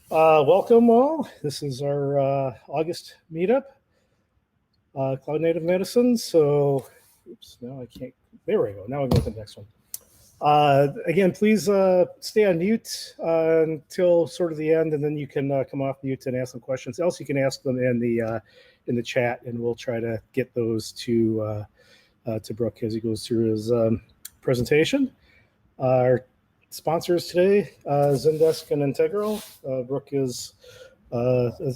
Welcome all. This is our August meetup, Cloud Native Medicine. So, oops, now I can't. There we go. Now I'll go to the next one. Again, please stay on mute until sort of the end, and then you can come off mute and ask some questions. Else, you can ask them in the chat, and we'll try to get those to Brook as he goes through his presentation. Our sponsors today, Zendesk and Integral. Brook is a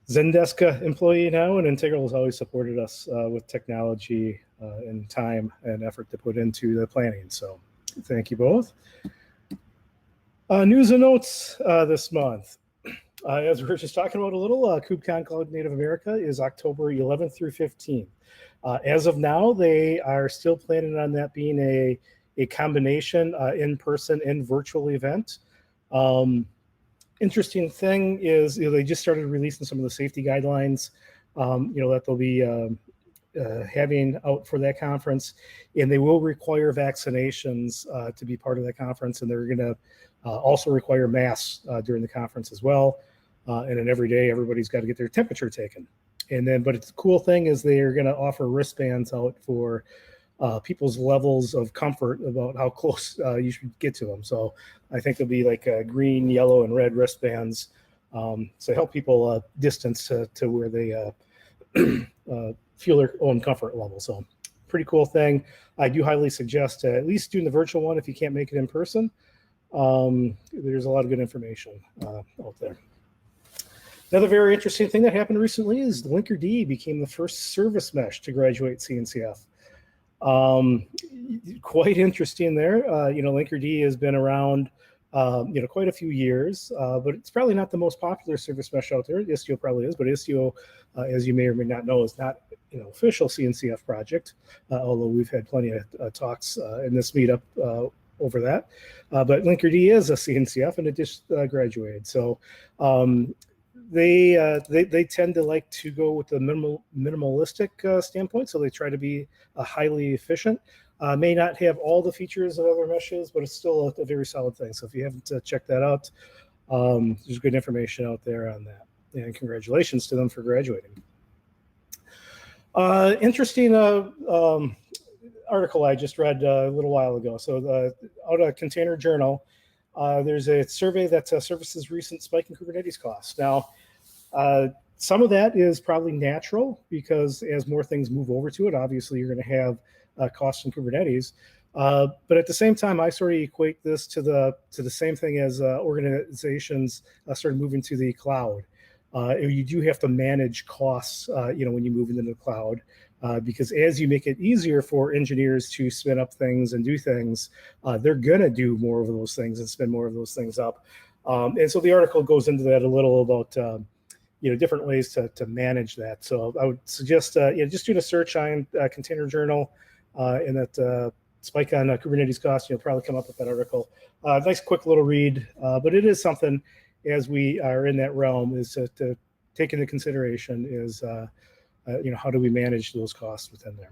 Zendesk employee now, and Integral has always supported us with technology and time and effort to put into the planning. So thank you both. News and notes this month. As we were just talking about a little, KubeCon Cloud Native America is October 11th through 15th. As of now, they are still planning on that being a combination in-person and virtual event. Interesting thing is, they just started releasing some of the safety guidelines, that they'll be having out for that conference, and they will require vaccinations to be part of that conference, and they're going to also require masks during the conference as well. And then every day, everybody's got to get their temperature taken. And then, but the cool thing is they are going to offer wristbands out for people's levels of comfort about how close you should get to them. So I think there'll be like green, yellow, and red wristbands to help people distance to where they feel their own comfort level. So pretty cool thing. I do highly suggest at least doing the virtual one if you can't make it in person. There's a lot of good information out there. Another very interesting thing that happened recently is Linkerd became the first service mesh to graduate CNCF. Quite interesting there. Linkerd has been around, quite a few years, but it's probably not the most popular service mesh out there. Istio probably is, but Istio, as you may or may not know, is not an official CNCF project, although we've had plenty of talks in this meetup over that. But Linkerd is a CNCF, and it just graduated. So they tend to like to go with the minimalistic standpoint, so they try to be highly efficient. May not have all the features of other meshes, but it's still a very solid thing. So if you haven't checked that out, there's good information out there on that. And congratulations to them for graduating. Interesting article I just read a little while ago. So out of Container Journal, there's a survey that services recent spike in Kubernetes costs. Now, some of that is probably natural because as more things move over to it, obviously you're going to have costs in Kubernetes. But at the same time, I sort of equate this to the same thing as organizations start moving to the cloud. You do have to manage costs, when you move into the cloud. Because as you make it easier for engineers to spin up things and do things, they're going to do more of those things and spin more of those things up. And so the article goes into that a little about, different ways to manage that. So I would suggest just doing a search on Container Journal and that spike on Kubernetes costs. You'll probably come up with that article. Nice quick little read, but it is something as we are in that realm is to take into consideration is how do we manage those costs within there?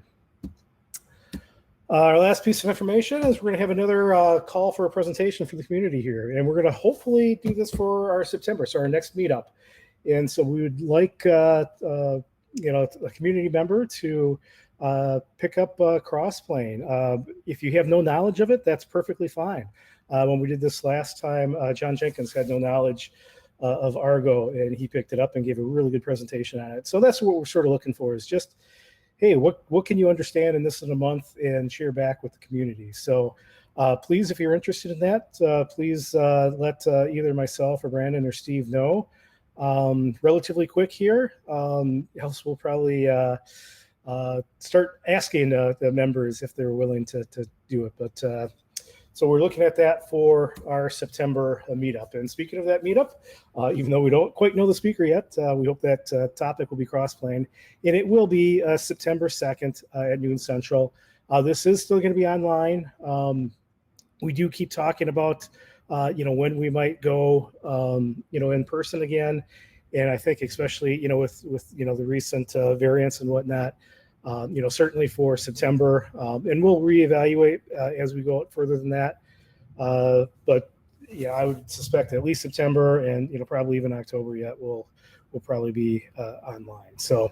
Our last piece of information is we're going to have another call for a presentation for the community here, and we're going to hopefully do this for our September, so our next meetup. And so we would like a community member to pick up Crossplane. If you have no knowledge of it, that's perfectly fine. When we did this last time, John Jenkins had no knowledge of Argo, and he picked it up and gave a really good presentation on it. So that's what we're sort of looking for is just, hey, what can you understand in this in a month and share back with the community. So please, if you're interested in that, please let either myself or Brandon or Steve know. Relatively quick here, else we'll probably start asking the members if they're willing to do it. But so we're looking at that for our September meetup. And speaking of that meetup, even though we don't quite know the speaker yet, we hope that topic will be Crossplane. And it will be September 2nd at noon Central. This is still going to be online. We do keep talking about, when we might go, in person again. And I think especially, with the recent variants and whatnot, certainly for September, and we'll reevaluate as we go out further than that. But yeah, I would suspect at least September, and probably even October yet will probably be online. So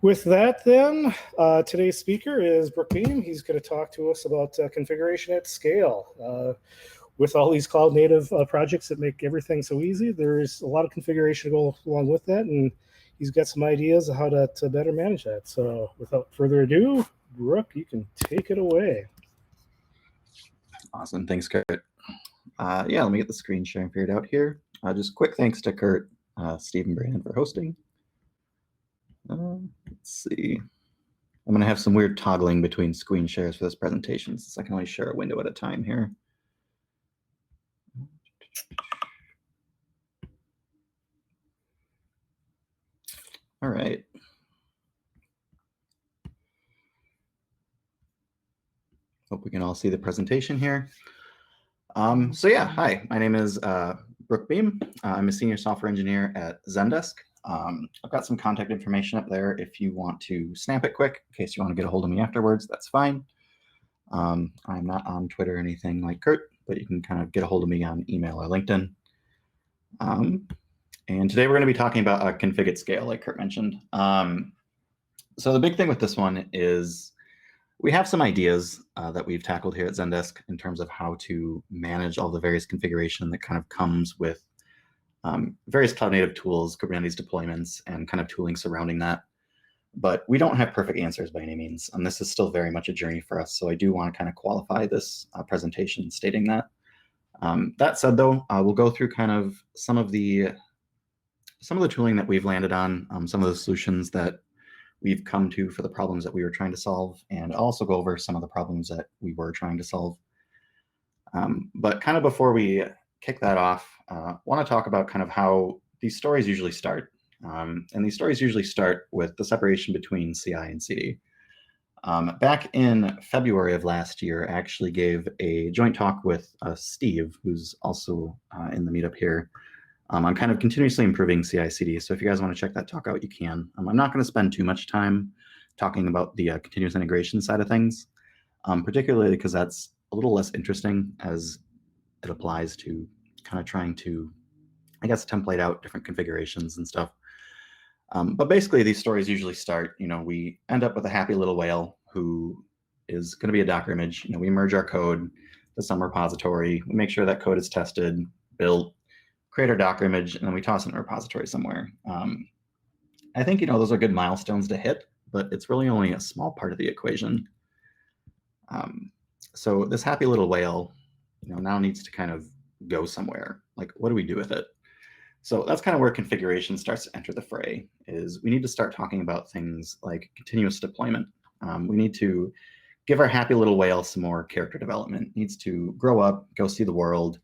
with that, then today's speaker is Brook. He's going to talk to us about configuration at scale. With all these cloud native projects that make everything so easy, there's a lot of configuration to go along with that, and he's got some ideas of how to better manage that. So without further ado, Brook, you can take it away. Awesome. Thanks, Kurt. Yeah, let me get the screen sharing figured out here. Just quick thanks to Kurt, Steve, and Brandon for hosting. Let's see. I'm going to have some weird toggling between screen shares for this presentation since I can only share a window at a time here. All right. Hope we can all see the presentation here. So yeah, hi, my name is Brook. I'm a senior software engineer at Zendesk. I've got some contact information up there if you want to snap it quick, in case you want to get a hold of me afterwards, that's fine. I'm not on Twitter or anything like Kurt, but you can kind of get a hold of me on email or LinkedIn. And today we're going to be talking about a config at scale, like Kurt mentioned. So the big thing with this one is we have some ideas that we've tackled here at Zendesk in terms of how to manage all the various configuration that kind of comes with various cloud native tools, Kubernetes deployments, and kind of tooling surrounding that. But we don't have perfect answers by any means, and this is still very much a journey for us. So I do want to kind of qualify this presentation stating that. That said, though, we'll go through kind of some of the tooling that we've landed on, some of the solutions that we've come to for the problems that we were trying to solve, and I'll also go over some of the problems that we were trying to solve. But kind of before we kick that off, I want to talk about kind of how these stories usually start. And these stories usually start with the separation between CI and CD. Back in February of last year, I actually gave a joint talk with Steve, who's also in the meetup here, on kind of continuously improving CI/CD. So if you guys want to check that talk out, you can. I'm not going to spend too much time talking about the continuous integration side of things, particularly because that's a little less interesting as it applies to kind of trying to, I guess, template out different configurations and stuff. But basically, these stories usually start, we end up with a happy little whale who is going to be a Docker image. We merge our code to some repository. We make sure that code is tested, built, create our Docker image, and then we toss it in a repository somewhere. I think, those are good milestones to hit, but it's really only a small part of the equation. So this happy little whale, now needs to kind of go somewhere. Like, what do we do with it? So that's kind of where configuration starts to enter the fray, is we need to start talking about things like continuous deployment. We need to give our happy little whale some more character development. It needs to grow up, go see the world,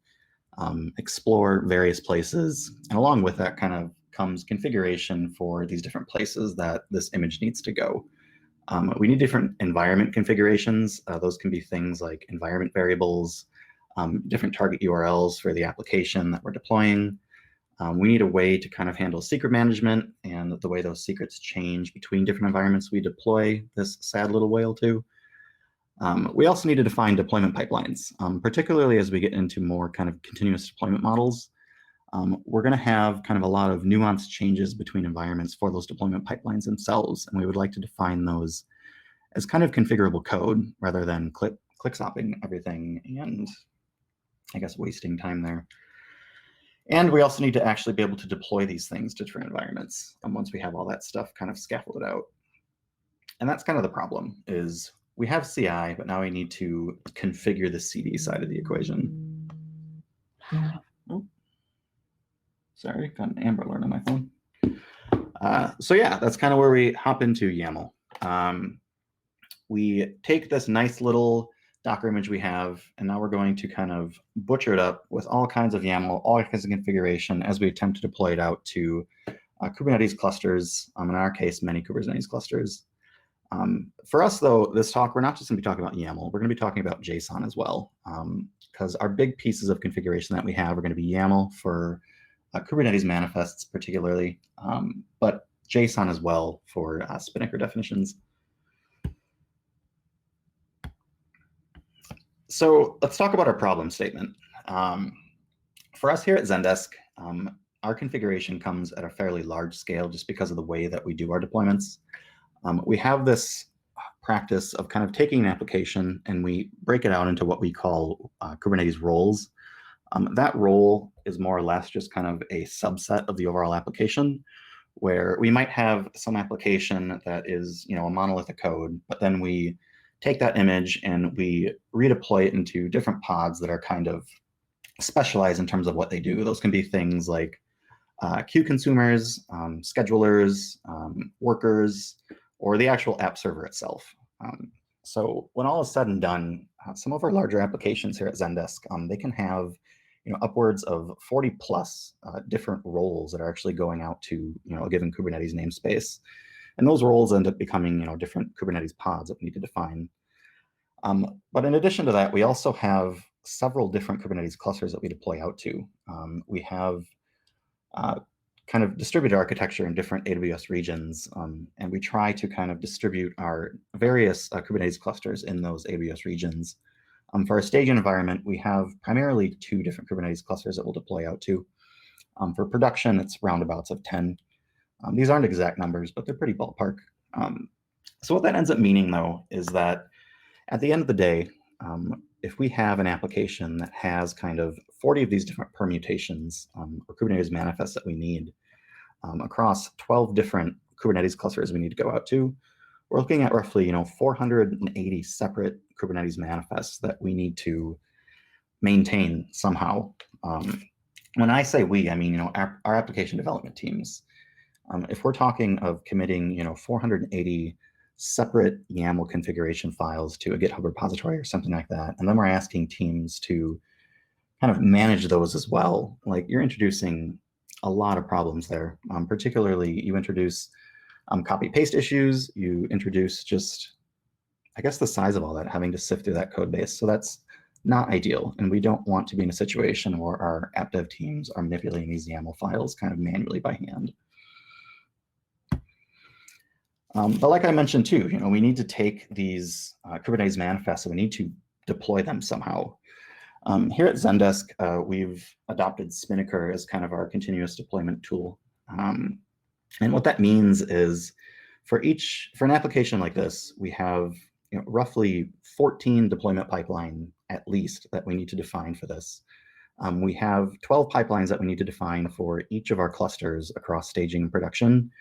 explore various places. And along with that kind of comes configuration for these different places that this image needs to go. We need different environment configurations. Those can be things like environment variables, different target URLs for the application that we're deploying. We need a way to kind of handle secret management and the way those secrets change between different environments we deploy this sad little whale to. We also need to define deployment pipelines, particularly as we get into more kind of continuous deployment models. We're going to have kind of a lot of nuanced changes between environments for those deployment pipelines themselves, and we would like to define those as kind of configurable code rather than click-sopping everything and, I guess, wasting time there. And we also need to actually be able to deploy these things to different environments once we have all that stuff kind of scaffolded out. And that's kind of the problem, is we have CI, but now we need to configure the CD side of the equation. Oh, sorry, got an Amber Alert on my phone. So yeah, that's kind of where we hop into YAML. We take this nice little Docker image we have, and now we're going to kind of butcher it up with all kinds of YAML, all kinds of configuration as we attempt to deploy it out to Kubernetes clusters, in our case, many Kubernetes clusters. For us, though, this talk, we're not just going to be talking about YAML, we're going to be talking about JSON as well, because our big pieces of configuration that we have are going to be YAML for Kubernetes manifests particularly, but JSON as well for Spinnaker definitions. So let's talk about our problem statement. For us here at Zendesk, our configuration comes at a fairly large scale just because of the way that we do our deployments. We have this practice of kind of taking an application and we break it out into what we call Kubernetes roles. That role is more or less just kind of a subset of the overall application, where we might have some application that is, a monolithic code, but then we take that image and we redeploy it into different pods that are kind of specialized in terms of what they do. Those can be things like queue consumers, schedulers, workers, or the actual app server itself. So when all is said and done, some of our larger applications here at Zendesk, they can have upwards of 40 plus different roles that are actually going out to a given Kubernetes namespace. And those roles end up becoming different Kubernetes pods that we need to define. But in addition to that, we also have several different Kubernetes clusters that we deploy out to. We have kind of distributed architecture in different AWS regions, and we try to kind of distribute our various Kubernetes clusters in those AWS regions. For our staging environment, we have primarily 2 different Kubernetes clusters that we'll deploy out to. For production, it's roundabouts of 10. These aren't exact numbers, but they're pretty ballpark. So what that ends up meaning, though, is that at the end of the day, if we have an application that has kind of 40 of these different permutations or Kubernetes manifests that we need across 12 different Kubernetes clusters we need to go out to, we're looking at roughly 480 separate Kubernetes manifests that we need to maintain somehow. When I say we, I mean our application development teams. If we're talking of committing 480 separate YAML configuration files to a GitHub repository or something like that, and then we're asking teams to kind of manage those as well, like you're introducing a lot of problems there. Particularly, you introduce copy-paste issues, you introduce just, I guess, the size of all that, having to sift through that code base. So that's not ideal, and we don't want to be in a situation where our app dev teams are manipulating these YAML files kind of manually by hand. But like I mentioned too, we need to take these Kubernetes manifests and we need to deploy them somehow. Here at Zendesk, we've adopted Spinnaker as kind of our continuous deployment tool. And what that means is for an application like this, we have roughly 14 deployment pipeline at least that we need to define for this. We have 12 pipelines that we need to define for each of our clusters across staging and production.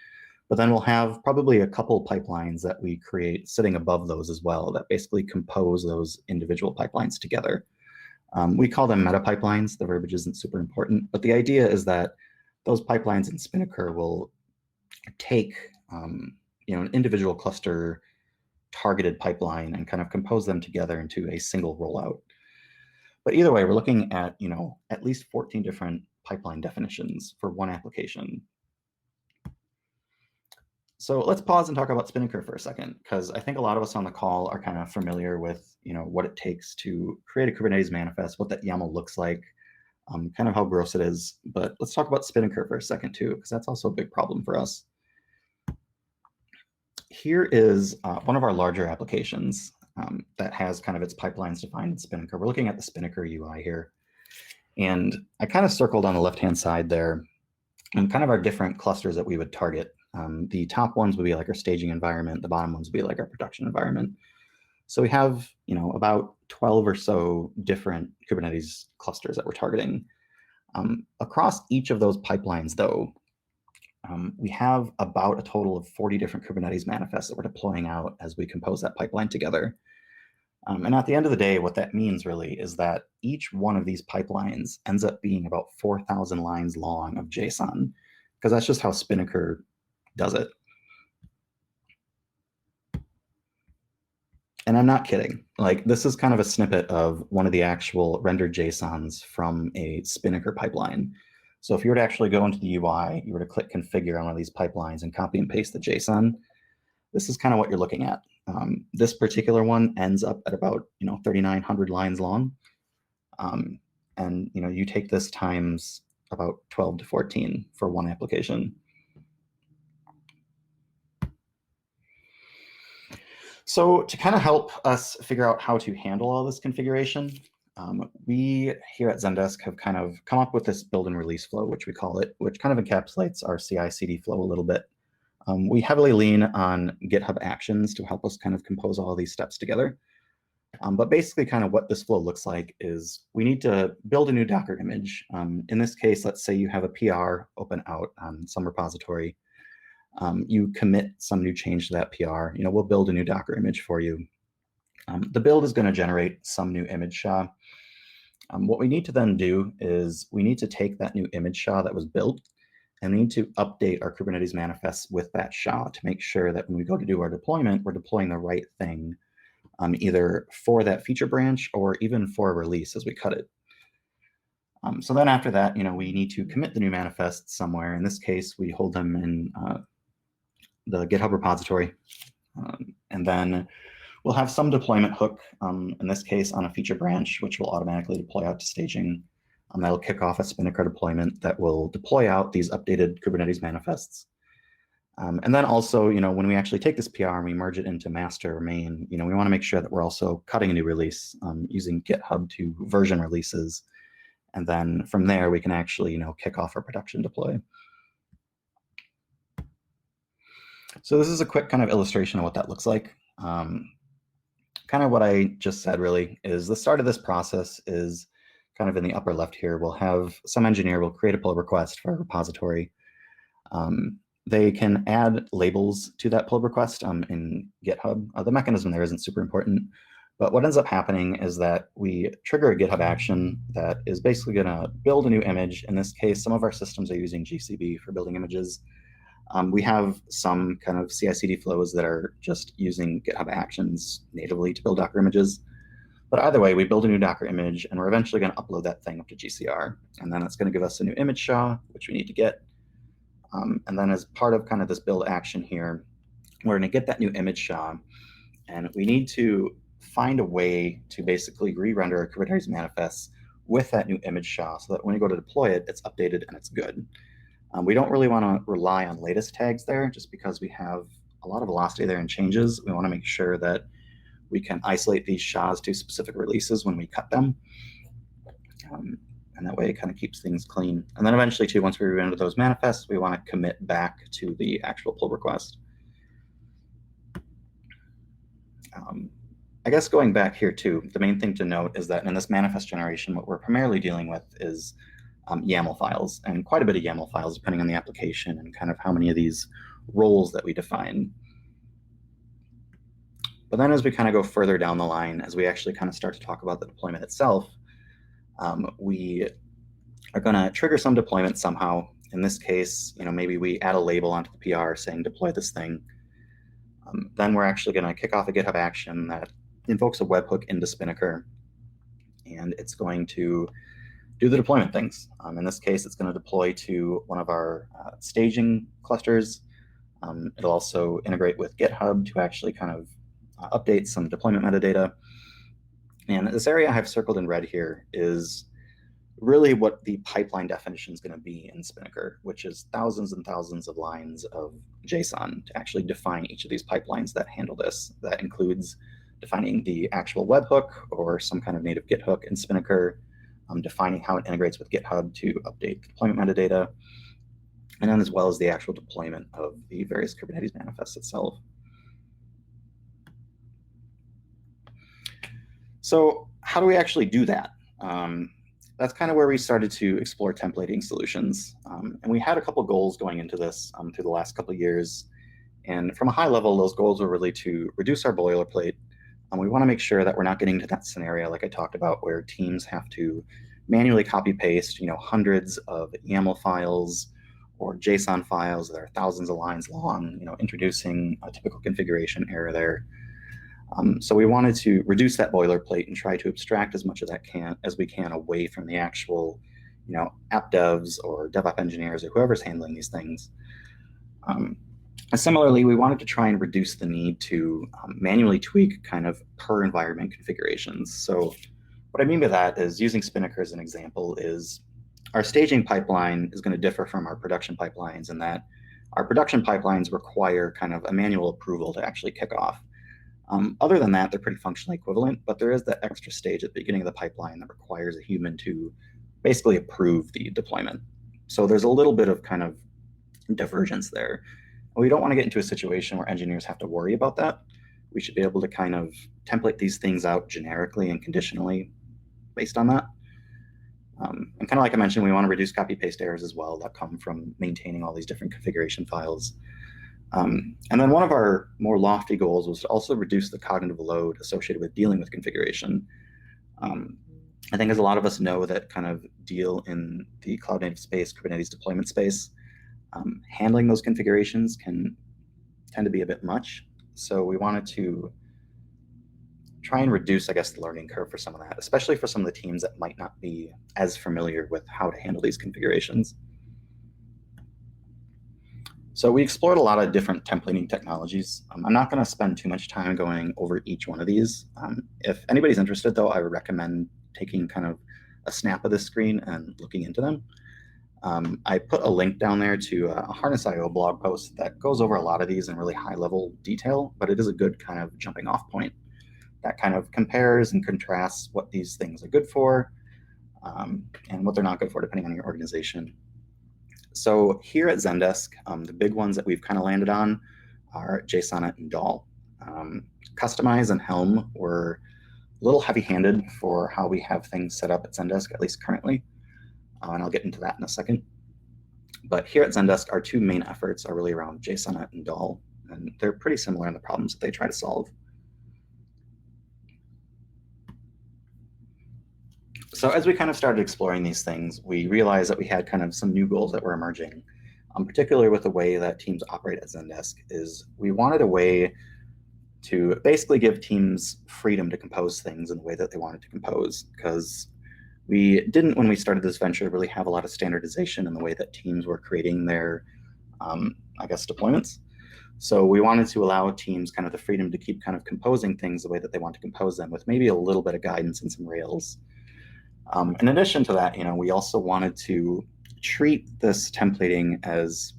But then we'll have probably a couple pipelines that we create sitting above those as well that basically compose those individual pipelines together. We call them meta pipelines. The verbiage isn't super important, but the idea is that those pipelines in Spinnaker will take an individual cluster targeted pipeline and kind of compose them together into a single rollout. But either way, we're looking at at least 14 different pipeline definitions for one application. So let's pause and talk about Spinnaker for a second, because I think a lot of us on the call are kind of familiar with what it takes to create a Kubernetes manifest, what that YAML looks like, kind of how gross it is. But let's talk about Spinnaker for a second too, because that's also a big problem for us. Here is one of our larger applications that has kind of its pipelines defined in Spinnaker. We're looking at the Spinnaker UI here. And I kind of circled on the left-hand side there and kind of our different clusters that we would target. The top ones would be like our staging environment. The bottom ones would be like our production environment. So we have, about 12 or so different Kubernetes clusters that we're targeting. Across each of those pipelines, though, we have about a total of 40 different Kubernetes manifests that we're deploying out as we compose that pipeline together. And at the end of the day, what that means really is that each one of these pipelines ends up being about 4,000 lines long of JSON, because that's just how Spinnaker does it. And I'm not kidding. Like, this is kind of a snippet of one of the actual rendered JSONs from a Spinnaker pipeline. So if you were to actually go into the UI, you were to click configure on one of these pipelines and copy and paste the JSON, this is kind of what you're looking at. This particular one ends up at about 3,900 lines long. And you take this times about 12 to 14 for one application. So to kind of help us figure out how to handle all this configuration, We here at Zendesk have kind of come up with this build and release flow, which we call it, which kind of encapsulates our CI/CD flow a little bit. We heavily lean on GitHub Actions to help us kind of compose all these steps together. But basically kind of what this flow looks like is we need to build a new Docker image. In this case, let's say you have a PR open out on some repository. You commit some new change to that PR. We'll build a new Docker image for you. The build is going to generate some new image SHA. What we need to then do is we need to take that new image SHA that was built, and we need to update our Kubernetes manifests with that SHA to make sure that when we go to do our deployment, we're deploying the right thing, either for that feature branch or even for a release as we cut it. So then after that, we need to commit the new manifests somewhere. In this case, we hold them in the GitHub repository. And then we'll have some deployment hook, in this case on a feature branch, which will automatically deploy out to staging. That'll kick off a Spinnaker deployment that will deploy out these updated Kubernetes manifests. And then also, when we actually take this PR and we merge it into master or main, we want to make sure that we're also cutting a new release using GitHub to version releases. And then from there, we can actually, kick off our production deploy. So this is a quick kind of illustration of what that looks like. Kind of what I just said really is the start of this process is kind of in the upper left here. We'll have some engineer will create a pull request for a repository. They can add labels to that pull request in GitHub. The mechanism there isn't super important, but what ends up happening is that we trigger a GitHub action that is basically going to build a new image. In this case, some of our systems are using GCB for building images. We have some kind of CI/CD flows that are just using GitHub Actions natively to build Docker images. But either way, we build a new Docker image, and we're eventually going to upload that thing up to GCR. And then it's going to give us a new image SHA, which we need to get. And then as part of kind of this build action here, we're going to get that new image SHA, and we need to find a way to basically re-render our Kubernetes manifests with that new image SHA so that when you go to deploy it, it's updated and it's good. We don't really want to rely on latest tags there just because we have a lot of velocity there and changes. We want to make sure that we can isolate these SHAs to specific releases when we cut them. And that way it kind of keeps things clean. And then eventually too, once we render those manifests, we want to commit back to the actual pull request. I guess going back here too, the main thing to note is that in this manifest generation, what we're primarily dealing with is YAML files, and quite a bit of YAML files depending on the application and kind of how many of these roles that we define. But then as we kind of go further down the line, as we actually kind of start to talk about the deployment itself, we are going to trigger some deployment somehow. In this case, maybe we add a label onto the PR saying deploy this thing. Then we're actually going to kick off a GitHub action that invokes a webhook into Spinnaker, and it's going to do the deployment things. In this case, it's going to deploy to one of our staging clusters. It'll also integrate with GitHub to actually kind of update some deployment metadata. And this area I have circled in red here is really what the pipeline definition is going to be in Spinnaker, which is thousands and thousands of lines of JSON to actually define each of these pipelines that handle this. That includes defining the actual webhook or some kind of native Git hook in Spinnaker, defining how it integrates with GitHub to update the deployment metadata, and then as well as the actual deployment of the various Kubernetes manifests itself. So how do we actually do that? That's kind of where we started to explore templating solutions. And we had a couple goals going into this through the last couple of years. And from a high level, those goals were really to reduce our boilerplate. We want to make sure that we're not getting to that scenario like I talked about where teams have to manually copy paste, hundreds of YAML files or JSON files that are thousands of lines long, introducing a typical configuration error there. So we wanted to reduce that boilerplate and try to abstract as much of that as we can away from the actual, app devs or DevOps engineers or whoever's handling these things. Similarly, we wanted to try and reduce the need to manually tweak kind of per environment configurations. So what I mean by that is using Spinnaker as an example is our staging pipeline is going to differ from our production pipelines in that our production pipelines require kind of a manual approval to actually kick off. Other than that, they're pretty functionally equivalent, but there is that extra stage at the beginning of the pipeline that requires a human to basically approve the deployment. So there's a little bit of kind of divergence there. We don't want to get into a situation where engineers have to worry about that. We should be able to kind of template these things out generically and conditionally based on that. And kind of like I mentioned, we want to reduce copy-paste errors as well that come from maintaining all these different configuration files. And then one of our more lofty goals was to also reduce the cognitive load associated with dealing with configuration. I think as a lot of us know that kind of deal in the cloud native space, Kubernetes deployment space, handling those configurations can tend to be a bit much. So we wanted to try and reduce, I guess, the learning curve for some of that, especially for some of the teams that might not be as familiar with how to handle these configurations. So we explored a lot of different templating technologies. I'm not going to spend too much time going over each one of these. If anybody's interested, though, I would recommend taking kind of a snap of this screen and looking into them. I put a link down there to a Harness.io blog post that goes over a lot of these in really high-level detail, but it is a good kind of jumping-off point that kind of compares and contrasts what these things are good for and what they're not good for, depending on your organization. So here at Zendesk, the big ones that we've kind of landed on are Jsonnet and DAL. Kustomize and Helm were a little heavy-handed for how we have things set up at Zendesk, at least currently. And I'll get into that in a second. But here at Zendesk, our two main efforts are really around Jsonnet and DAL, and they're pretty similar in the problems that they try to solve. So as we kind of started exploring these things, we realized that we had kind of some new goals that were emerging, particularly with the way that teams operate at Zendesk, is we wanted a way to basically give teams freedom to compose things in the way that they wanted to compose, because we didn't, when we started this venture, really have a lot of standardization in the way that teams were creating their, I guess, deployments. So we wanted to allow teams kind of the freedom to keep kind of composing things the way that they want to compose them, with maybe a little bit of guidance and some rails. In addition to that, we also wanted to treat this templating as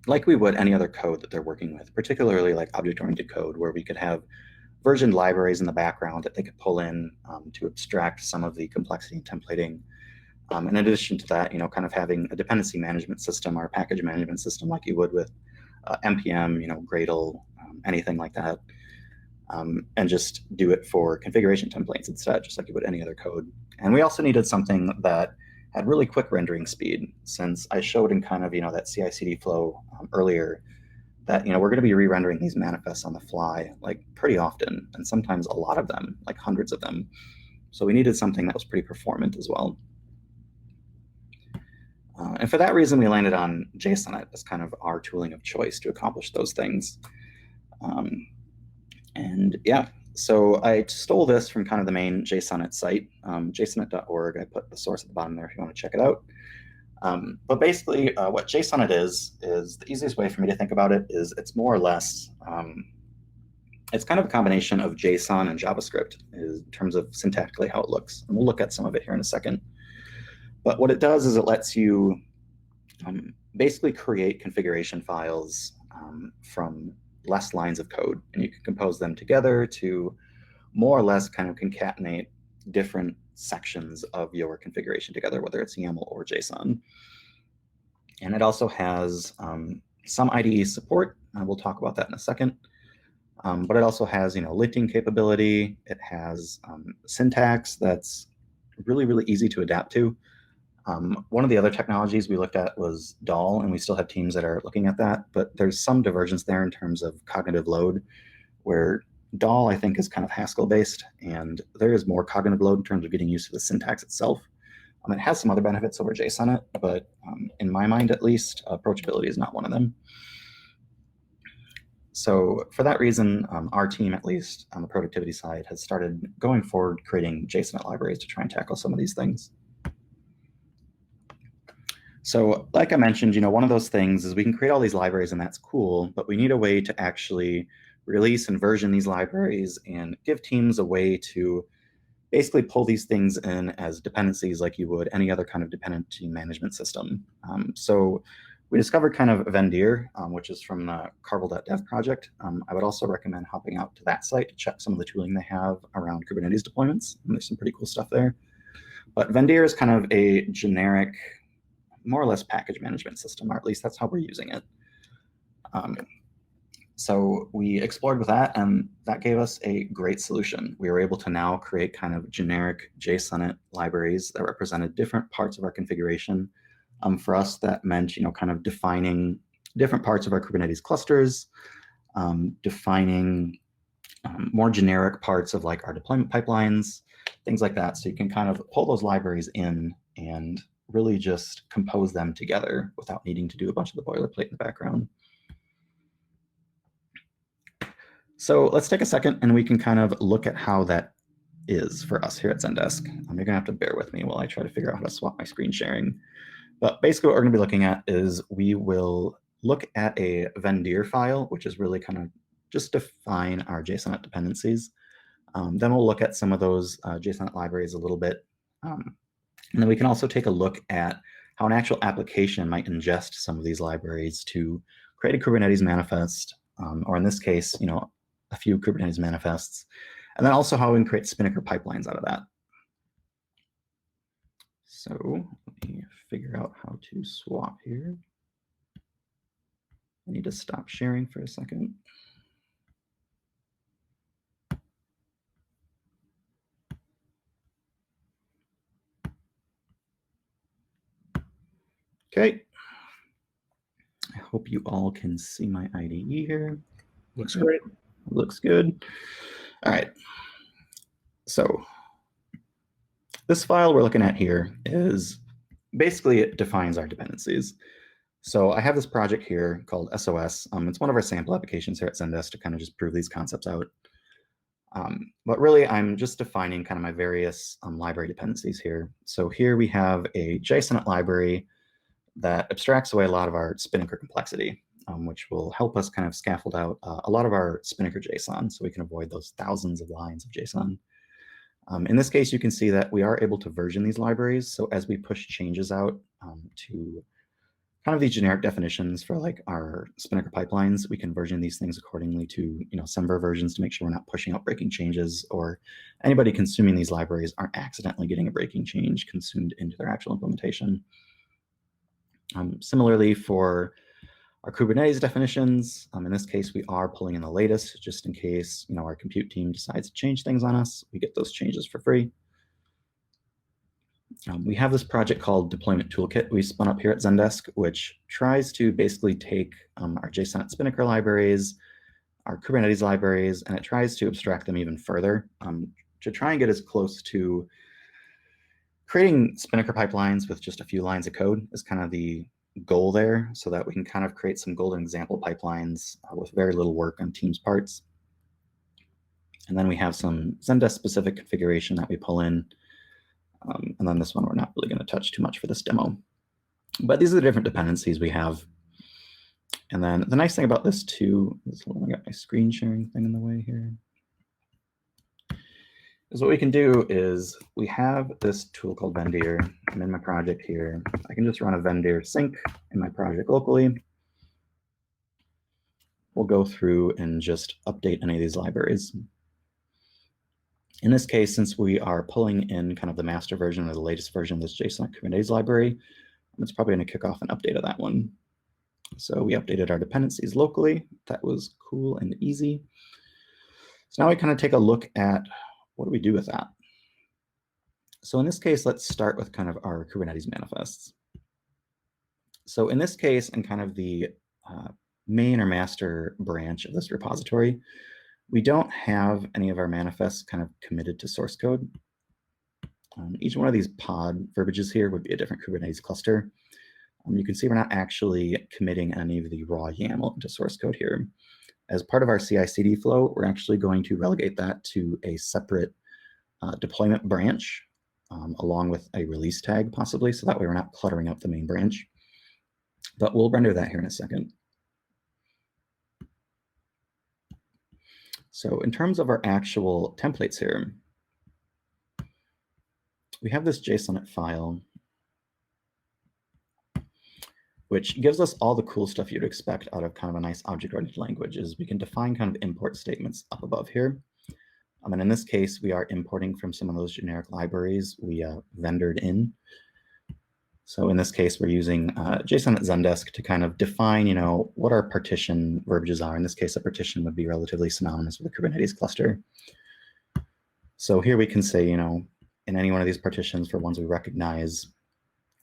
like we would any other code that they're working with, particularly like object-oriented code, where we could have versioned libraries in the background that they could pull in to abstract some of the complexity in templating. In addition to that, kind of having a dependency management system or a package management system like you would with NPM, Gradle, anything like that. And just do it for configuration templates instead, just like you would any other code. And we also needed something that had really quick rendering speed, since I showed in kind of, that CI/CD flow earlier that, we're going to be re-rendering these manifests on the fly, like pretty often, and sometimes a lot of them, like hundreds of them. So we needed something that was pretty performant as well. And for that reason, we landed on Jsonnet as kind of our tooling of choice to accomplish those things. And yeah, so I stole this from kind of the main Jsonnet site, jsonnet.org. I put the source at the bottom there if you want to check it out. But basically, what Jsonnet is the easiest way for me to think about it is it's more or less, it's kind of a combination of JSON and JavaScript in terms of syntactically how it looks. And we'll look at some of it here in a second. But what it does is it lets you basically create configuration files from less lines of code, and you can compose them together to more or less kind of concatenate different sections of your configuration together, whether it's YAML or JSON. And it also has some IDE support. We'll talk about that in a second. But it also has, linting capability. It has syntax that's really, really easy to adapt to. One of the other technologies we looked at was DAL, and we still have teams that are looking at that, but there's some divergence there in terms of cognitive load, where DAL, I think, is kind of Haskell-based, and there is more cognitive load in terms of getting used to the syntax itself. It has some other benefits over Jsonnet, but in my mind, at least, approachability is not one of them. So for that reason, our team, at least on the productivity side, has started going forward creating Jsonnet libraries to try and tackle some of these things. So like I mentioned, one of those things is we can create all these libraries and that's cool, but we need a way to actually release and version these libraries and give teams a way to basically pull these things in as dependencies like you would any other kind of dependency management system. So We discovered kind of Vendir, which is from the carvel.dev project. I would also recommend hopping out to that site to check some of the tooling they have around Kubernetes deployments. And there's some pretty cool stuff there. But Vendir is kind of a generic, more or less package management system, or at least that's how we're using it. So we explored with that, and that gave us a great solution. We were able to now create kind of generic Jsonnet libraries that represented different parts of our configuration. For us, that meant, kind of defining different parts of our Kubernetes clusters, defining more generic parts of like our deployment pipelines, things like that. So you can kind of pull those libraries in and really just compose them together without needing to do a bunch of the boilerplate in the background. So let's take a second and we can kind of look at how that is for us here at Zendesk. You're gonna have to bear with me while I try to figure out how to swap my screen sharing. But basically what we're gonna be looking at is we will look at a Vendir file, which is really kind of just define our JSON dependencies. Then we'll look at some of those JSON libraries a little bit. And then we can also take a look at how an actual application might ingest some of these libraries to create a Kubernetes manifest, or in this case, a few Kubernetes manifests, and then also how we can create Spinnaker pipelines out of that. So let me figure out how to swap here. I need to stop sharing for a second. Okay. I hope you all can see my IDE here. Looks great. Looks good. All right. So this file we're looking at here is basically it defines our dependencies. So I have this project here called SOS. It's one of our sample applications here at Zendesk to kind of just prove these concepts out. But really, I'm just defining kind of my various library dependencies here. So here we have a Jsonnet library that abstracts away a lot of our Spinnaker complexity, which will help us kind of scaffold out a lot of our Spinnaker JSON so we can avoid those thousands of lines of JSON. In this case, you can see that we are able to version these libraries. So as we push changes out to kind of these generic definitions for like our Spinnaker pipelines, we can version these things accordingly to Semver versions to make sure we're not pushing out breaking changes, or anybody consuming these libraries aren't accidentally getting a breaking change consumed into their actual implementation. Similarly for our Kubernetes definitions, in this case, we are pulling in the latest just in case our compute team decides to change things on us. We get those changes for free. We have this project called Deployment Toolkit we spun up here at Zendesk, which tries to basically take our JSON Spinnaker libraries, our Kubernetes libraries, and it tries to abstract them even further to try and get as close to creating Spinnaker pipelines with just a few lines of code is kind of the goal there, so that we can kind of create some golden example pipelines with very little work on teams' parts. And then we have some Zendesk specific configuration that we pull in. And then this one we're not really going to touch too much for this demo. But these are the different dependencies we have. And then the nice thing about this too is, hold on, I got my screen sharing thing in the way here, is what we can do is we have this tool called Vendir. I'm in my project here. I can just run a Vendir sync in my project locally. We'll go through and just update any of these libraries. In this case, since we are pulling in kind of the master version or the latest version of this JSON Kubernetes library, it's probably going to kick off an update of that one. So we updated our dependencies locally. That was cool and easy. So now we kind of take a look at what do we do with that. So in this case, let's start with kind of our Kubernetes manifests. So in this case, in kind of the main or master branch of this repository, we don't have any of our manifests kind of committed to source code. Each one of these pod verbiages here would be a different Kubernetes cluster. You can see we're not actually committing any of the raw YAML into source code here. As part of our CI/CD flow, we're actually going to relegate that to a separate deployment branch, along with a release tag possibly, so that way we're not cluttering up the main branch. But we'll render that here in a second. So in terms of our actual templates here, we have this Jsonnet file, which gives us all the cool stuff you'd expect out of kind of a nice object-oriented language. Is we can define kind of import statements up above here. And in this case, we are importing from some of those generic libraries we vendored in. So in this case, we're using Jsonnet Zendesk to kind of define, what our partition verbiages are. In this case, a partition would be relatively synonymous with a Kubernetes cluster. So here we can say, in any one of these partitions for ones we recognize,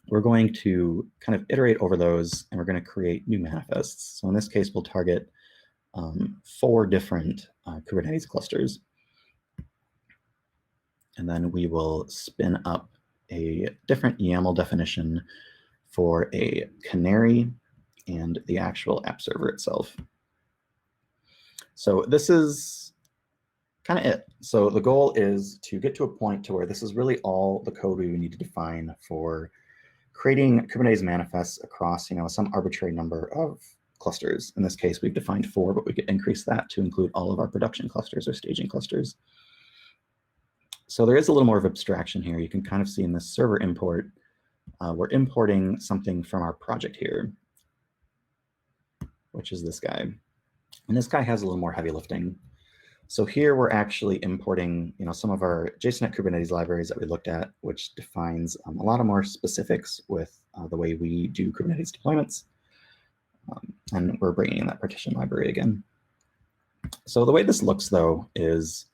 we're going to kind of iterate over those, and we're going to create new manifests. So in this case, we'll target 4 different Kubernetes clusters. And then we will spin up a different YAML definition for a canary and the actual app server itself. So this is kind of it. So the goal is to get to a point to where this is really all the code we would need to define for creating Kubernetes manifests across, some arbitrary number of clusters. In this case, we've defined 4, but we could increase that to include all of our production clusters or staging clusters. So there is a little more of abstraction here. You can kind of see in this server import, we're importing something from our project here, which is this guy. And this guy has a little more heavy lifting. So here we're actually importing, some of our Jsonnet Kubernetes libraries that we looked at, which defines a lot of more specifics with the way we do Kubernetes deployments. And we're bringing in that partition library again. So the way this looks, though, is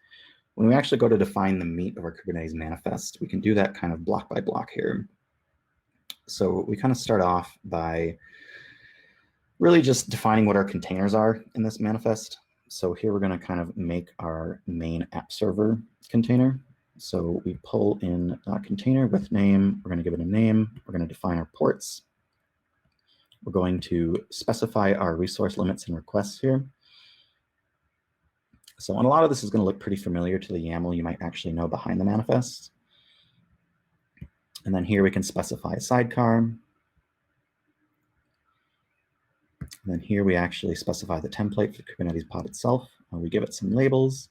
when we actually go to define the meat of our Kubernetes manifest, we can do that kind of block by block here. So we kind of start off by really just defining what our containers are in this manifest. So here we're going to kind of make our main app server container. So we pull in a container with name. We're going to give it a name. We're going to define our ports. We're going to specify our resource limits and requests here. So and a lot of this is going to look pretty familiar to the YAML you might actually know behind the manifest. And then here we can specify a sidecar. And then here we actually specify the template for the Kubernetes pod itself. And we give it some labels,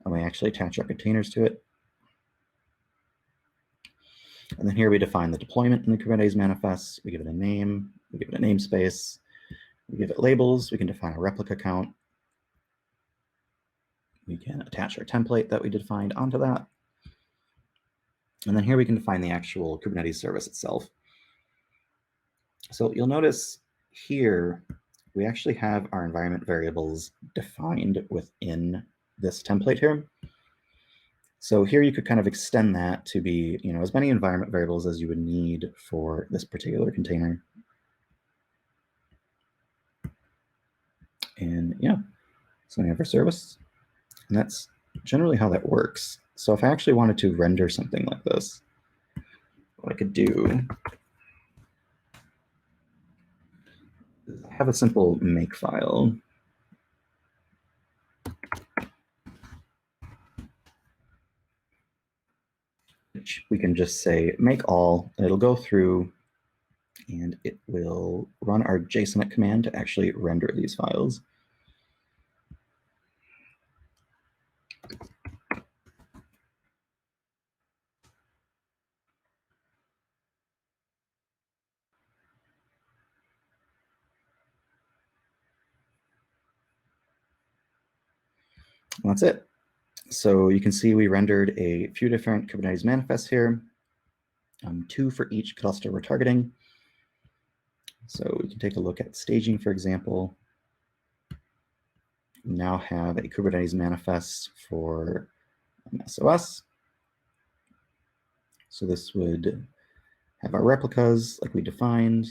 and we actually attach our containers to it. And then here we define the deployment in the Kubernetes manifest. We give it a name, we give it a namespace, we give it labels, we can define a replica count. We can attach our template that we defined onto that. And then here we can define the actual Kubernetes service itself. So you'll notice here, we actually have our environment variables defined within this template here. So here you could kind of extend that to be, as many environment variables as you would need for this particular container. And yeah, so we have our service. And that's generally how that works. So if I actually wanted to render something like this, what I could do is have a simple make file. Which we can just say make all, and it'll go through and it will run our Jsonnet command to actually render these files. And that's it. So you can see we rendered a few different Kubernetes manifests here, 2 for each cluster we're targeting. So we can take a look at staging, for example. We now have a Kubernetes manifest for SOS. So this would have our replicas like we defined.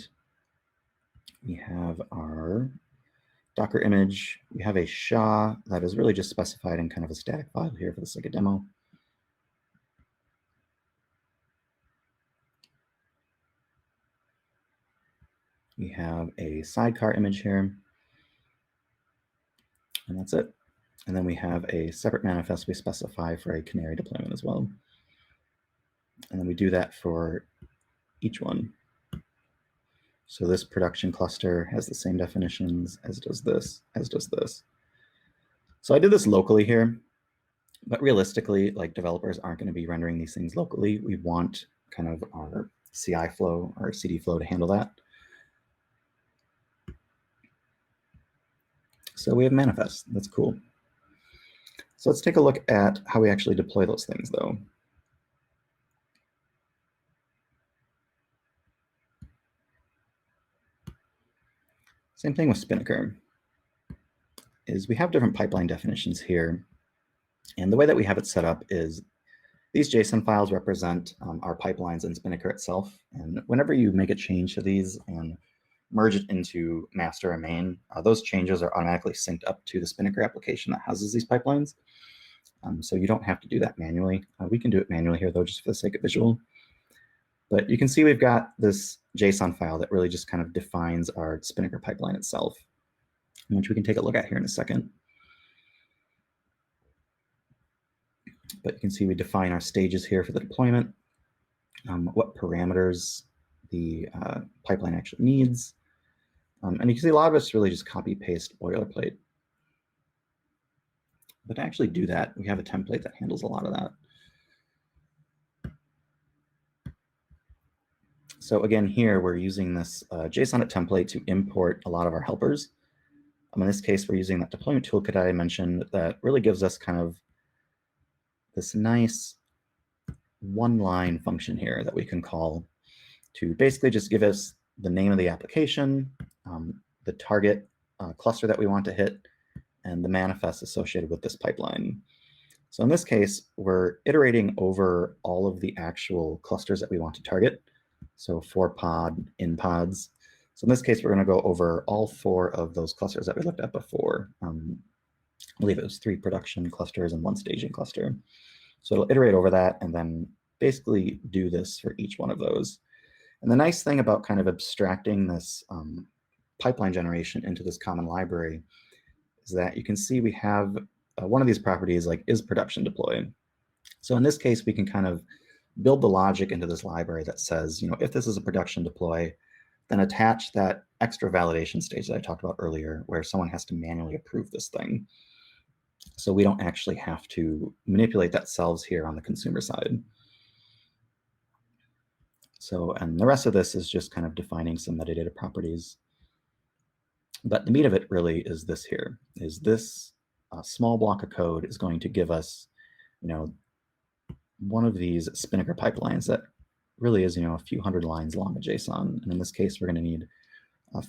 We have our Docker image. We have a SHA that is really just specified in kind of a static file here for the sake of demo. We have a sidecar image here. And that's it. And then we have a separate manifest we specify for a canary deployment as well. And then we do that for each one. So this production cluster has the same definitions as does this, as does this. So I did this locally here, but realistically, like developers aren't going to be rendering these things locally. We want kind of our CI flow, our CD flow to handle that. So we have manifests. That's cool. So let's take a look at how we actually deploy those things, though. Same thing with Spinnaker, is we have different pipeline definitions here. And the way that we have it set up is these JSON files represent our pipelines in Spinnaker itself. And whenever you make a change to these and merge it into master or main, those changes are automatically synced up to the Spinnaker application that houses these pipelines. So you don't have to do that manually. We can do it manually here, though, just for the sake of visual. But you can see we've got this JSON file that really just kind of defines our Spinnaker pipeline itself, which we can take a look at here in a second. But you can see we define our stages here for the deployment, what parameters the pipeline actually needs. And you can see a lot of us really just copy paste boilerplate. But to actually do that, we have a template that handles a lot of that. So again, here we're using this Jsonnet template to import a lot of our helpers. In this case, we're using that deployment toolkit I mentioned that really gives us kind of this nice one-line function here that we can call to basically just give us the name of the application, the target cluster that we want to hit, and the manifest associated with this pipeline. So in this case, we're iterating over all of the actual clusters that we want to target. So 4-pod, in-pods. So in this case, we're going to go over all 4 of those clusters that we looked at before. I believe it was 3 production clusters and 1 staging cluster. So it'll iterate over that and then basically do this for each one of those. And the nice thing about kind of abstracting this pipeline generation into this common library is that you can see we have one of these properties like is production deployed. So in this case, we can kind of build the logic into this library that says, if this is a production deploy, then attach that extra validation stage that I talked about earlier, where someone has to manually approve this thing. So we don't actually have to manipulate that selves here on the consumer side. So, and the rest of this is just kind of defining some metadata properties. But the meat of it really is this here, is this small block of code is going to give us, one of these Spinnaker pipelines that really is, a few hundred lines long of JSON. And in this case, we're going to need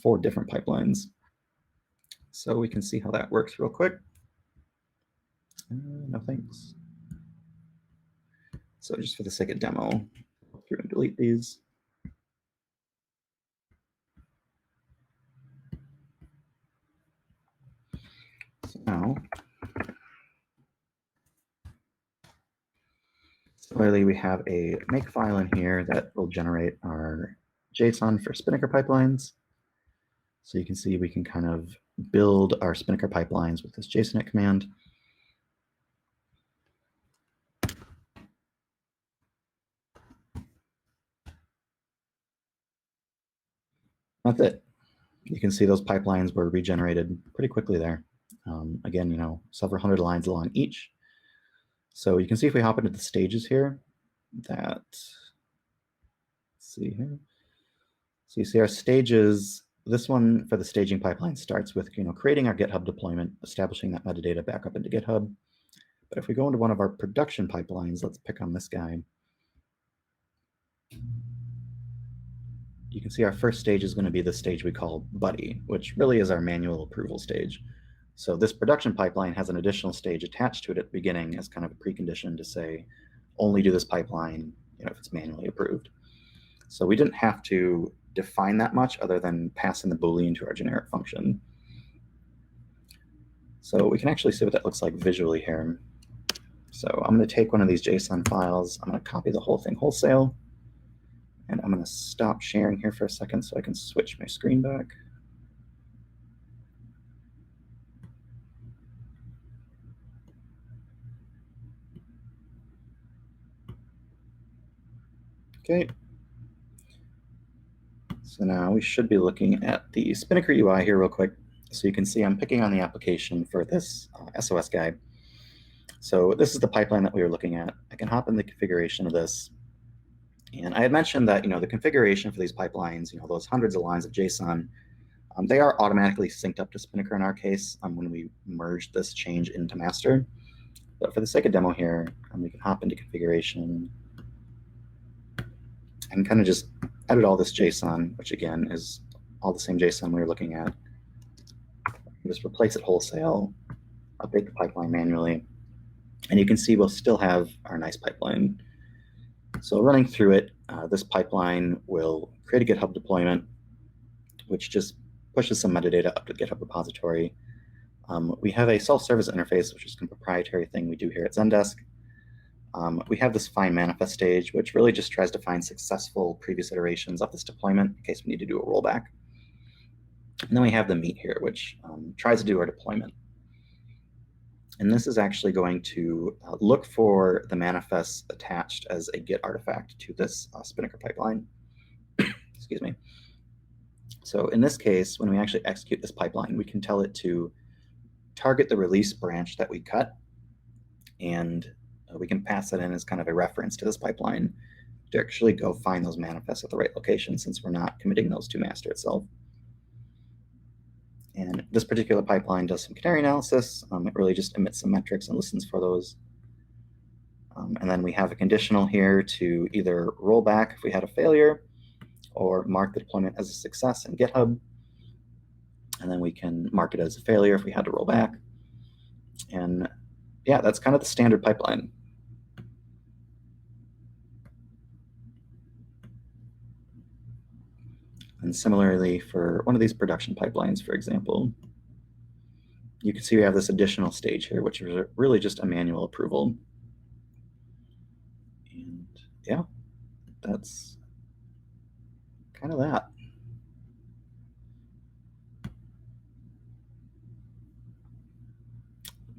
4 different pipelines. So we can see how that works real quick. No thanks. So just for the sake of demo, go through and delete these. So now, similarly, we have a make file in here that will generate our JSON for Spinnaker pipelines. So you can see we can kind of build our Spinnaker pipelines with this Jsonnet command. That's it. You can see those pipelines were regenerated pretty quickly there. Again, several hundred lines long each. So you can see if we hop into the stages here, that, let's see here. So you see our stages, this one for the staging pipeline starts with, creating our GitHub deployment, establishing that metadata back up into GitHub. But if we go into one of our production pipelines, let's pick on this guy. You can see our first stage is going to be the stage we call Buddy, which really is our manual approval stage. So this production pipeline has an additional stage attached to it at the beginning as kind of a precondition to say, only do this pipeline, if it's manually approved. So we didn't have to define that much other than passing the Boolean to our generic function. So we can actually see what that looks like visually here. So I'm going to take one of these JSON files. I'm going to copy the whole thing wholesale. And I'm going to stop sharing here for a second so I can switch my screen back. Okay. So now we should be looking at the Spinnaker UI here real quick. So you can see I'm picking on the application for this SOS guide. So this is the pipeline that we were looking at. I can hop in the configuration of this. And I had mentioned that, the configuration for these pipelines, those hundreds of lines of JSON, They are automatically synced up to Spinnaker in our case when we merge this change into master. But for the sake of demo here, we can hop into configuration and kind of just edit all this JSON, which again is all the same JSON we were looking at. Just replace it wholesale, update the pipeline manually, and you can see we'll still have our nice pipeline. So running through it, this pipeline will create a GitHub deployment, which just pushes some metadata up to the GitHub repository. We have a self-service interface, which is a proprietary thing we do here at Zendesk. We have this find manifest stage, which really just tries to find successful previous iterations of this deployment in case we need to do a rollback. And then we have the meet here, which tries to do our deployment. And this is actually going to look for the manifests attached as a Git artifact to this Spinnaker pipeline. Excuse me. So in this case, when we actually execute this pipeline, we can tell it to target the release branch that we cut, and we can pass that in as kind of a reference to this pipeline to actually go find those manifests at the right location, since we're not committing those to master itself. And this particular pipeline does some canary analysis. It really just emits some metrics and listens for those. And then we have a conditional here to either roll back if we had a failure or mark the deployment as a success in GitHub. And then we can mark it as a failure if we had to roll back. And yeah, that's kind of the standard pipeline. And similarly, for one of these production pipelines, for example, you can see we have this additional stage here, which is really just a manual approval. And yeah, that's kind of that.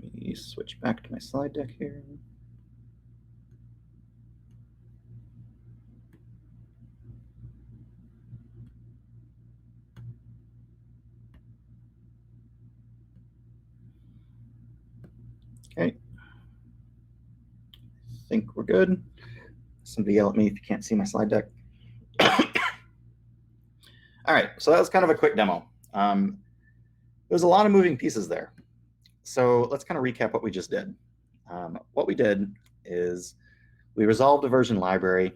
Let me switch back to my slide deck here. Okay, I think we're good. Somebody yell at me if you can't see my slide deck. All right, so that was kind of a quick demo. There's a lot of moving pieces there. So let's kind of recap what we just did. What we did is we resolved a version library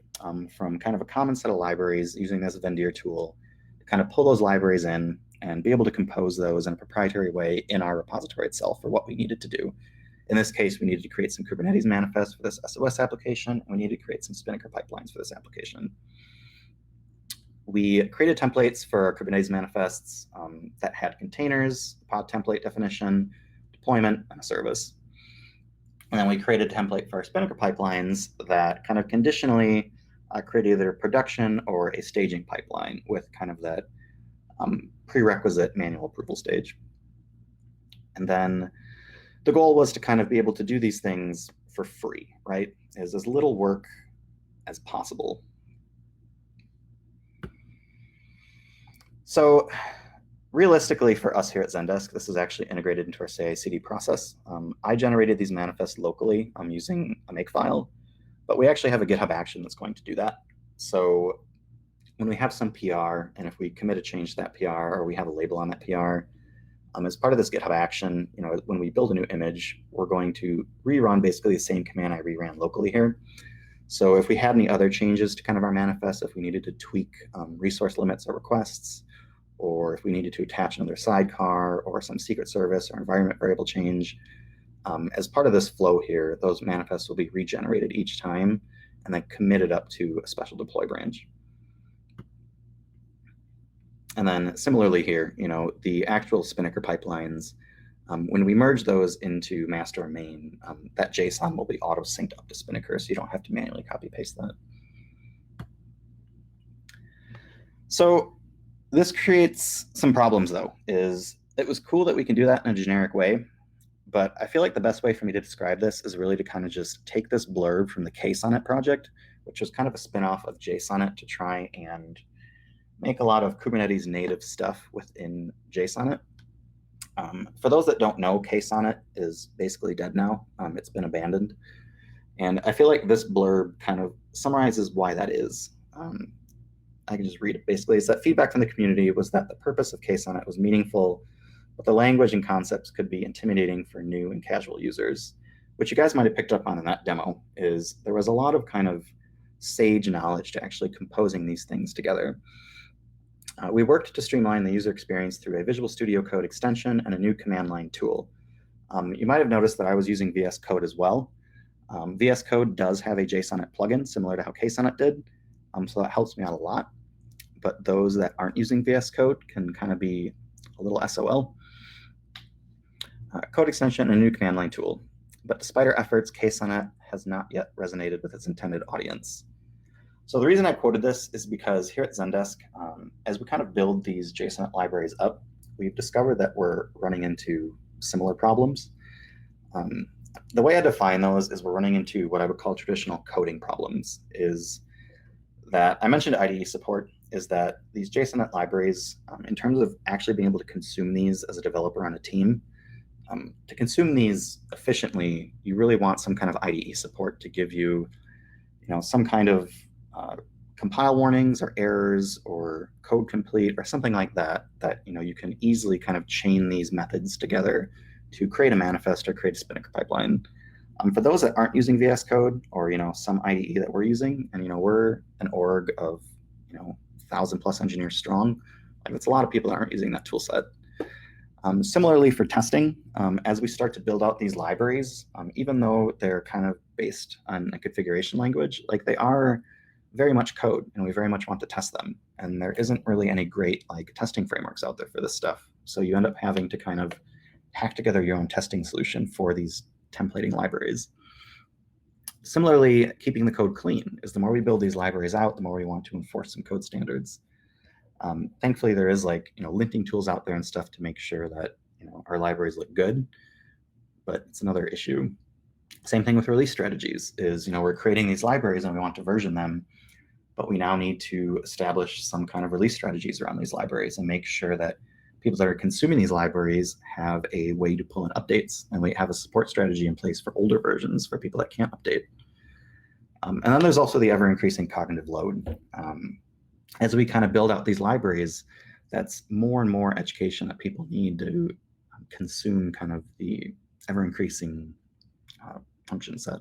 from kind of a common set of libraries using this Vendir tool to kind of pull those libraries in and be able to compose those in a proprietary way in our repository itself for what we needed to do. In this case, we needed to create some Kubernetes manifests for this SOS application, and we needed to create some Spinnaker pipelines for this application. We created templates for our Kubernetes manifests that had containers, pod template definition, deployment, and a service. And then we created a template for our Spinnaker pipelines that kind of conditionally create either production or a staging pipeline with kind of that prerequisite manual approval stage. And then the goal was to kind of be able to do these things for free, right? As little work as possible. So realistically for us here at Zendesk, this is actually integrated into our CI/CD process. I generated these manifests locally using a makefile, but we actually have a GitHub action that's going to do that. So when we have some PR, and if we commit a change to that PR or we have a label on that PR, as part of this GitHub action, when we build a new image, we're going to rerun basically the same command I reran locally here. So if we had any other changes to kind of our manifest, if we needed to tweak resource limits or requests, or if we needed to attach another sidecar or some secret service or environment variable change, as part of this flow here, those manifests will be regenerated each time and then committed up to a special deploy branch. And then similarly here, the actual Spinnaker pipelines, when we merge those into master and main, that JSON will be auto-synced up to Spinnaker, so you don't have to manually copy-paste that. So this creates some problems, though. It was cool that we can do that in a generic way, but I feel like the best way for me to describe this is really to kind of just take this blurb from the Jsonnet project, which was kind of a spin-off of Jsonnet to try and make a lot of Kubernetes native stuff within Jsonnet. For those that don't know, Jsonnet is basically dead now. It's been abandoned. And I feel like this blurb kind of summarizes why that is. I can just read it basically. Is that feedback from the community was that the purpose of Jsonnet was meaningful, but the language and concepts could be intimidating for new and casual users. What you guys might have picked up on in that demo is there was a lot of kind of sage knowledge to actually composing these things together. We worked to streamline the user experience through a Visual Studio Code extension and a new command line tool. You might have noticed that I was using VS Code as well. VS Code does have a Jsonnet plugin similar to how Jsonnet did, so that helps me out a lot. But those that aren't using VS Code can kind of be a little SOL. Code extension and a new command line tool. But despite our efforts, Jsonnet has not yet resonated with its intended audience. So the reason I quoted this is because here at Zendesk, as we kind of build these Jsonnet libraries up, we've discovered that we're running into similar problems. The way I define those is we're running into what I would call traditional coding problems. Is that I mentioned IDE support, is that these Jsonnet libraries, in terms of actually being able to consume these as a developer on a team, to consume these efficiently, you really want some kind of IDE support to give you, some kind of compile warnings or errors or code complete or something like that, you can easily kind of chain these methods together to create a manifest or create a Spinnaker pipeline. For those that aren't using VS Code or some IDE that we're using, and we're an org of 1,000+ engineers strong, it's a lot of people that aren't using that tool set. Similarly for testing, as we start to build out these libraries, even though they're kind of based on a configuration language, they are very much code, and we very much want to test them. And there isn't really any great testing frameworks out there for this stuff. So you end up having to kind of hack together your own testing solution for these templating libraries. Similarly, keeping the code clean is the more we build these libraries out, the more we want to enforce some code standards. Thankfully, there is linting tools out there and stuff to make sure that our libraries look good, but it's another issue. Same thing with release strategies is we're creating these libraries and we want to version them, but we now need to establish some kind of release strategies around these libraries and make sure that people that are consuming these libraries have a way to pull in updates, and we have a support strategy in place for older versions for people that can't update. And then there's also the ever-increasing cognitive load. As we kind of build out these libraries, that's more and more education that people need to consume kind of the ever-increasing function set.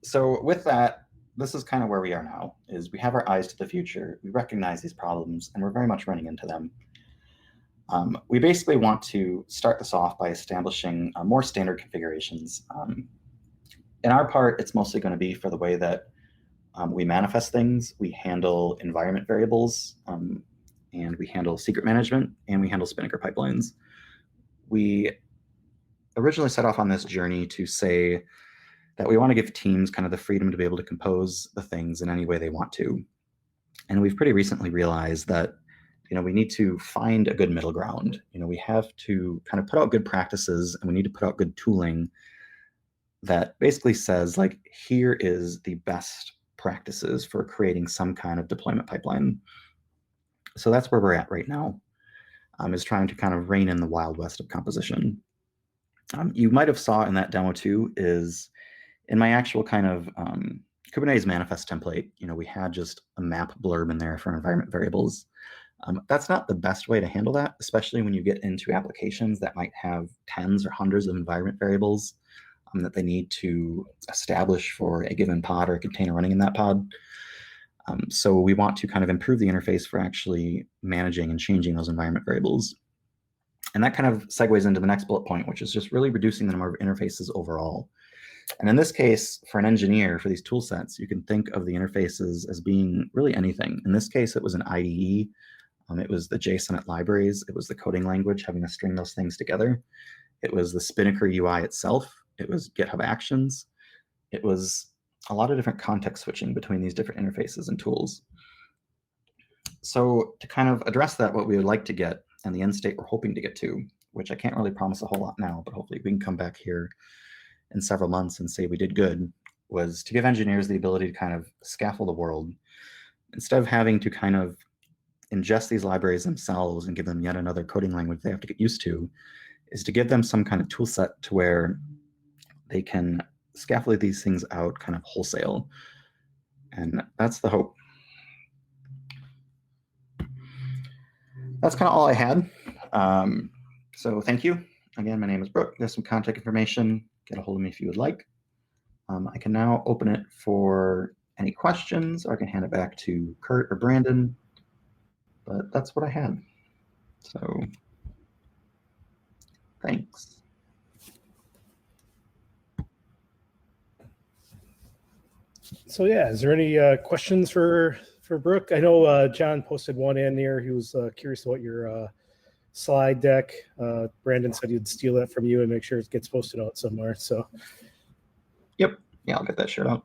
So with that, this is kind of where we are now, is we have our eyes to the future, we recognize these problems, and we're very much running into them. We basically want to start this off by establishing more standard configurations. In our part, it's mostly going to be for the way that we manifest things, we handle environment variables, and we handle secret management, and we handle Spinnaker pipelines. We originally set off on this journey to say that we want to give teams kind of the freedom to be able to compose the things in any way they want to. And we've pretty recently realized that we need to find a good middle ground. We have to kind of put out good practices, and we need to put out good tooling that basically says, here is the best practices for creating some kind of deployment pipeline. So that's where we're at right now, is trying to kind of rein in the Wild West of composition. You might have saw in that demo too, is in my actual kind of Kubernetes manifest template, we had just a map blurb in there for environment variables. That's not the best way to handle that, especially when you get into applications that might have tens or hundreds of environment variables that they need to establish for a given pod or a container running in that pod. So we want to kind of improve the interface for actually managing and changing those environment variables. And that kind of segues into the next bullet point, which is just really reducing the number of interfaces overall. And in this case, for an engineer, for these tool sets, you can think of the interfaces as being really anything. In this case, it was an IDE. It was the Jsonnet libraries. It was the coding language, having to string those things together. It was the Spinnaker UI itself. It was GitHub Actions. It was a lot of different context switching between these different interfaces and tools. So to kind of address that, what we would like to get, and the end state we're hoping to get to, which I can't really promise a whole lot now, but hopefully we can come back here in several months and say we did good, was to give engineers the ability to kind of scaffold the world. Instead of having to kind of ingest these libraries themselves and give them yet another coding language they have to get used to, is to give them some kind of tool set to where they can scaffold these things out kind of wholesale. And that's the hope. That's kind of all I had. So thank you. Again, my name is Brook. There's some contact information. Get a hold of me if you would like. I can now open it for any questions, or I can hand it back to Kurt or Brandon. But that's what I had. So thanks. So yeah, is there any questions for Brook? I know John posted one in there. He was curious about your slide deck. Brandon said he'd steal that from you and make sure it gets posted out somewhere. So yep, yeah, I'll get that shared out.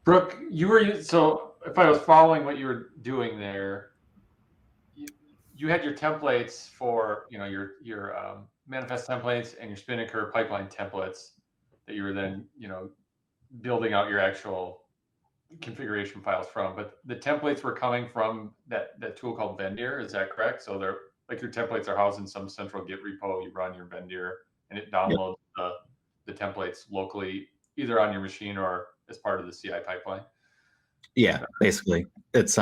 Brook, you were, so if I was following what you were doing there, you had your templates for, you know, your manifest templates and your Spinnaker pipeline templates that you were then, you know, building out your actual configuration files from. But the templates were coming from that tool called Vendir. Is that correct? So they're like your templates are housed in some central Git repo. You run your Vendir and it downloads the templates locally, either on your machine or as part of the CI pipeline. Yeah, basically, it's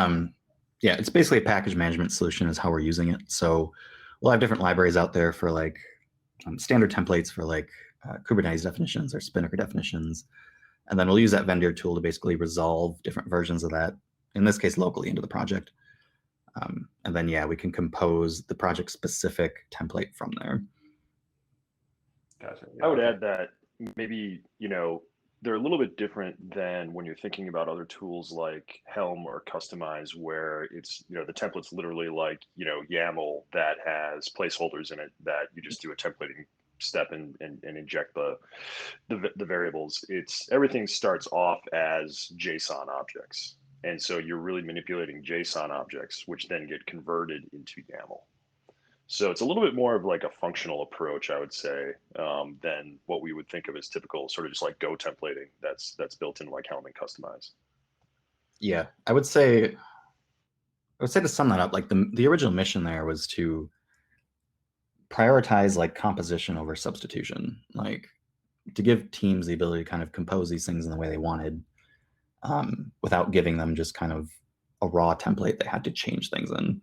it's basically a package management solution is how we're using it. So we'll have different libraries out there for like standard templates for like Kubernetes definitions or Spinnaker definitions. And then we'll use that Vendir tool to basically resolve different versions of that, in this case, locally into the project. And then, yeah, we can compose the project specific template from there. Gotcha. I would add that maybe, you know, they're a little bit different than when you're thinking about other tools like Helm or Customize, where it's, you know, the template's literally like, you know, YAML that has placeholders in it that you just do a templating step and inject the variables. It's everything starts off as JSON objects. And so you're really manipulating JSON objects, which then get converted into YAML. So it's a little bit more of like a functional approach, I would say, than what we would think of as typical sort of just like Go templating that's built in like Helm and Customize. Yeah, I would say to sum that up, like the original mission there was to prioritize like composition over substitution, like to give teams the ability to kind of compose these things in the way they wanted, without giving them just kind of a raw template they had to change things in.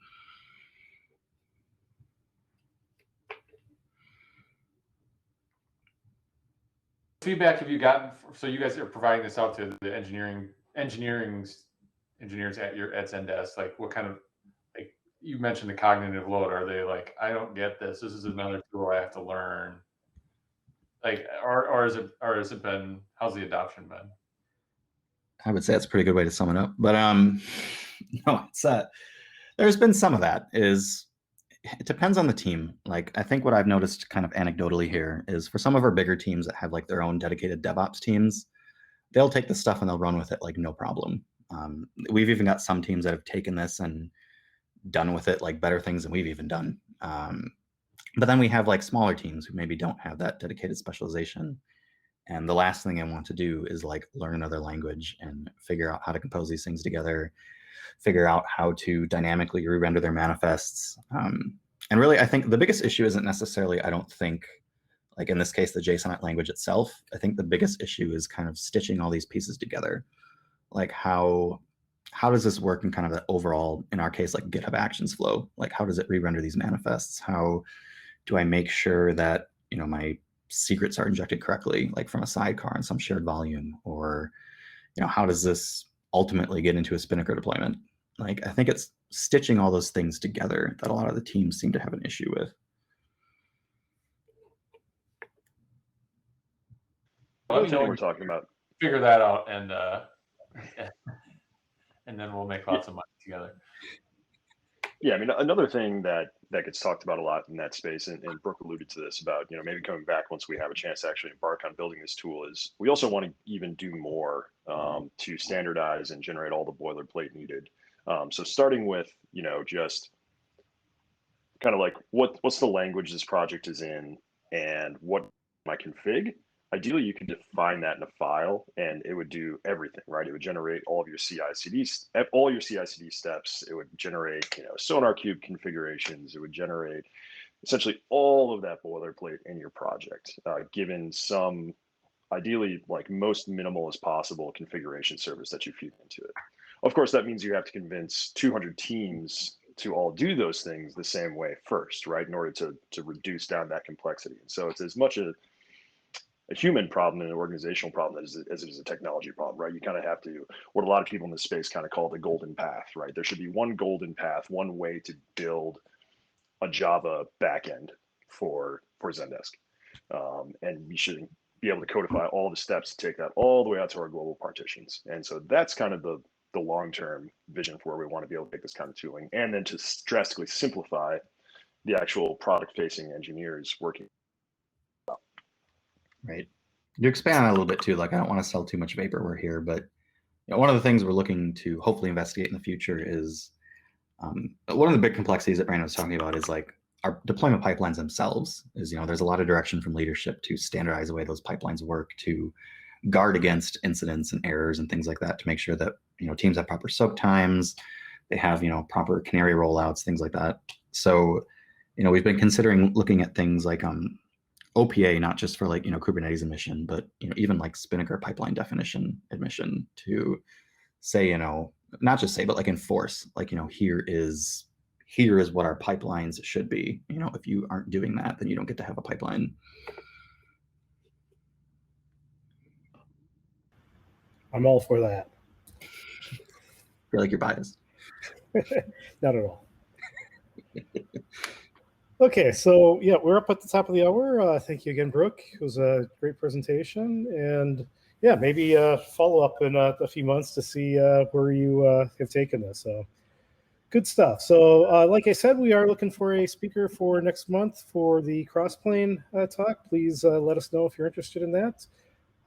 Feedback have you gotten? So you guys are providing this out to the engineers at Zendesk. Like, what kind of, like you mentioned the cognitive load? Are they like, I don't get this. This is another tool I have to learn. Like, or has it been? How's the adoption been? I would say that's a pretty good way to sum it up. But no, it's there's been some of that. It depends on the team. Like, I think what I've noticed kind of anecdotally here is for some of our bigger teams that have like their own dedicated DevOps teams, they'll take the stuff and they'll run with it like no problem. We've even got some teams that have taken this and done with it like better things than we've even done. But then we have like smaller teams who maybe don't have that dedicated specialization. And the last thing I want to do is like learn another language and figure out how to compose these things together, figure out how to dynamically re-render their manifests. And really, I think the biggest issue isn't necessarily, I don't think, like in this case, the Jsonnet language itself. I think the biggest issue is kind of stitching all these pieces together. Like how does this work in kind of the overall, in our case, like GitHub Actions flow? Like how does it re-render these manifests? How do I make sure that, you know, my secrets are injected correctly, like from a sidecar in some shared volume? Or, you know, how does this ultimately get into a Spinnaker deployment? Like, I think it's stitching all those things together that a lot of the teams seem to have an issue with. Let me know what we're talking about. Figure that out, and then we'll make lots of money together. Yeah, I mean, another thing that gets talked about a lot in that space, and Brook alluded to this about, you know, maybe coming back once we have a chance to actually embark on building this tool, is we also want to even do more to standardize and generate all the boilerplate needed. So starting with, you know, just kind of like what's the language this project is in and what my config. Ideally, you could define that in a file and it would do everything, right? It would generate all of your CI/CD steps. It would generate, you know, SonarQube configurations. It would generate essentially all of that boilerplate in your project, given some ideally like most minimal as possible configuration service that you feed into it. Of course, that means you have to convince 200 teams to all do those things the same way first, right? In order to reduce down that complexity. And so it's as much a human problem and an organizational problem as it is a technology problem, right? You kind of have to, what a lot of people in this space kind of call the golden path, right? There should be one golden path, one way to build a Java backend for Zendesk. And we should be able to codify all the steps to take that all the way out to our global partitions. And so that's kind of the long-term vision for where we want to be able to take this kind of tooling, and then to drastically simplify the actual product-facing engineers working. Right. To expand on it a little bit too, like I don't want to sell too much vaporware here, but one of the things we're looking to hopefully investigate in the future is one of the big complexities that Brandon was talking about is like our deployment pipelines themselves. Is there's a lot of direction from leadership to standardize the way those pipelines work, to guard against incidents and errors and things like that, to make sure that teams have proper soak times, they have proper canary rollouts, things like that. So we've been considering looking at things like OPA, not just for like Kubernetes admission, but even like Spinnaker pipeline definition admission, to say not just say, but like enforce, like here is what our pipelines should be. If you aren't doing that, then you don't get to have a pipeline. I'm all for that. I feel like you're biased. Not at all. Okay, so yeah, we're up at the top of the hour. Thank you again, Brook. It was a great presentation, and yeah, maybe follow up in a few months to see where you have taken this. So good stuff. So like I said, we are looking for a speaker for next month for the Crossplane talk. Please let us know if you're interested in that.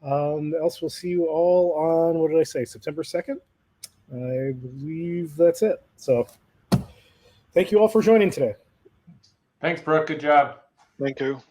Else we'll see you all on, what did I say, September 2nd? I believe that's it. So thank you all for joining today. Thanks, Brooke. Good job. Thank you.